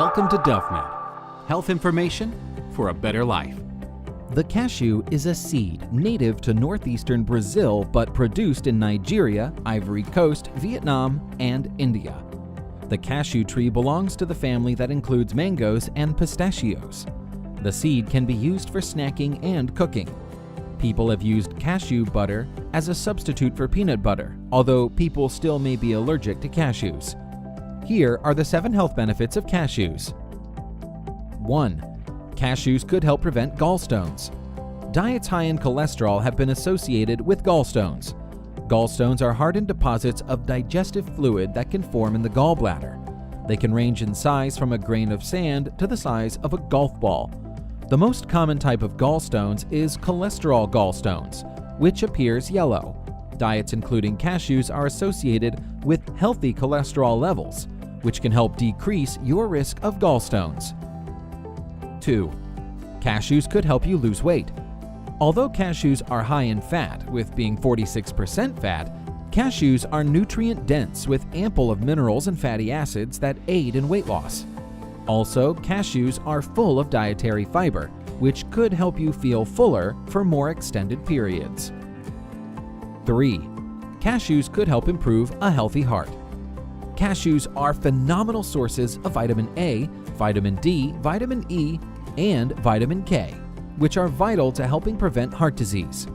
Welcome to DoveMed, health information for a better life. The cashew is a seed native to northeastern Brazil but produced in Nigeria, Ivory Coast, Vietnam, and India. The cashew tree belongs to the family that includes mangoes and pistachios. The seed can be used for snacking and cooking. People have used cashew butter as a substitute for peanut butter, although people still may be allergic to cashews. Here are the 7 health benefits of cashews. 1. Cashews could help prevent gallstones. Diets high in cholesterol have been associated with gallstones. Gallstones are hardened deposits of digestive fluid that can form in the gallbladder. They can range in size from a grain of sand to the size of a golf ball. The most common type of gallstones is cholesterol gallstones, which appears yellow. Diets including cashews are associated with healthy cholesterol levels, which can help decrease your risk of gallstones. 2. Cashews could help you lose weight. Although cashews are high in fat, with being 46% fat, cashews are nutrient-dense with ample of minerals and fatty acids that aid in weight loss. Also, cashews are full of dietary fiber, which could help you feel fuller for more extended periods. 3. Cashews could help improve a healthy heart. Cashews are phenomenal sources of vitamin A, vitamin D, vitamin E, and vitamin K, which are vital to helping prevent heart disease.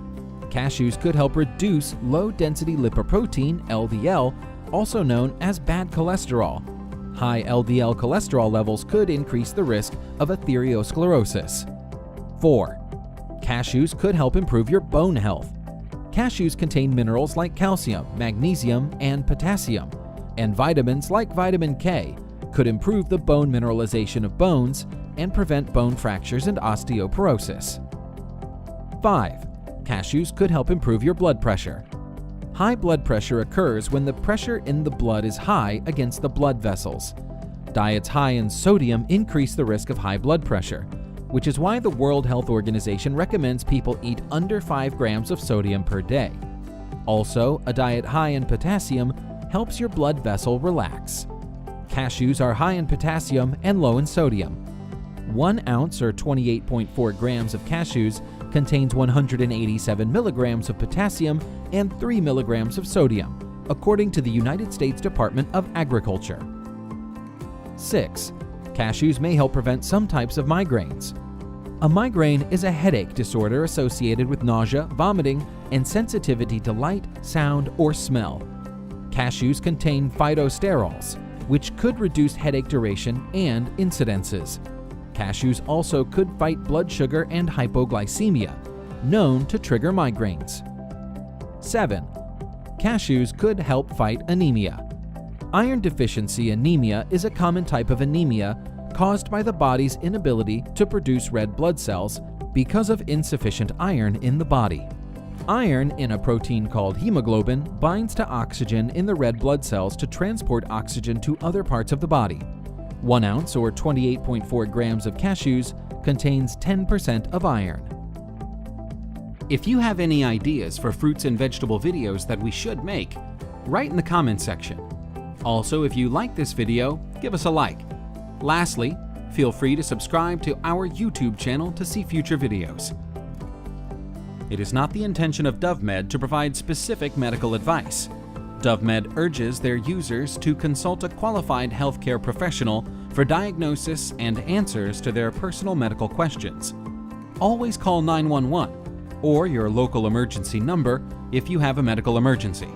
Cashews could help reduce low-density lipoprotein, LDL, also known as bad cholesterol. High LDL cholesterol levels could increase the risk of atherosclerosis. 4. Cashews could help improve your bone health. Cashews contain minerals like calcium, magnesium, and potassium, and vitamins like vitamin K could improve the bone mineralization of bones and prevent bone fractures and osteoporosis. 5. Cashews could help improve your blood pressure. High blood pressure occurs when the pressure in the blood is high against the blood vessels. Diets high in sodium increase the risk of high blood pressure, which is why the World Health Organization recommends people eat under 5 grams of sodium per day. Also, a diet high in potassium helps your blood vessel relax. Cashews are high in potassium and low in sodium. 1 ounce or 28.4 grams of cashews contains 187 milligrams of potassium and 3 milligrams of sodium, according to the United States Department of Agriculture. 6. Cashews may help prevent some types of migraines. A migraine is a headache disorder associated with nausea, vomiting, and sensitivity to light, sound, or smell. Cashews contain phytosterols, which could reduce headache duration and incidences. Cashews also could fight blood sugar and hypoglycemia, known to trigger migraines. 7. Cashews could help fight anemia. Iron deficiency anemia is a common type of anemia caused by the body's inability to produce red blood cells because of insufficient iron in the body. Iron, in a protein called hemoglobin, binds to oxygen in the red blood cells to transport oxygen to other parts of the body. 1 ounce or 28.4 grams of cashews contains 10% of iron. If you have any ideas for fruits and vegetable videos that we should make, write in the comments section. Also, if you like this video, give us a like. Lastly, feel free to subscribe to our YouTube channel to see future videos. It is not the intention of DoveMed to provide specific medical advice. DoveMed urges their users to consult a qualified healthcare professional for diagnosis and answers to their personal medical questions. Always call 911 or your local emergency number if you have a medical emergency.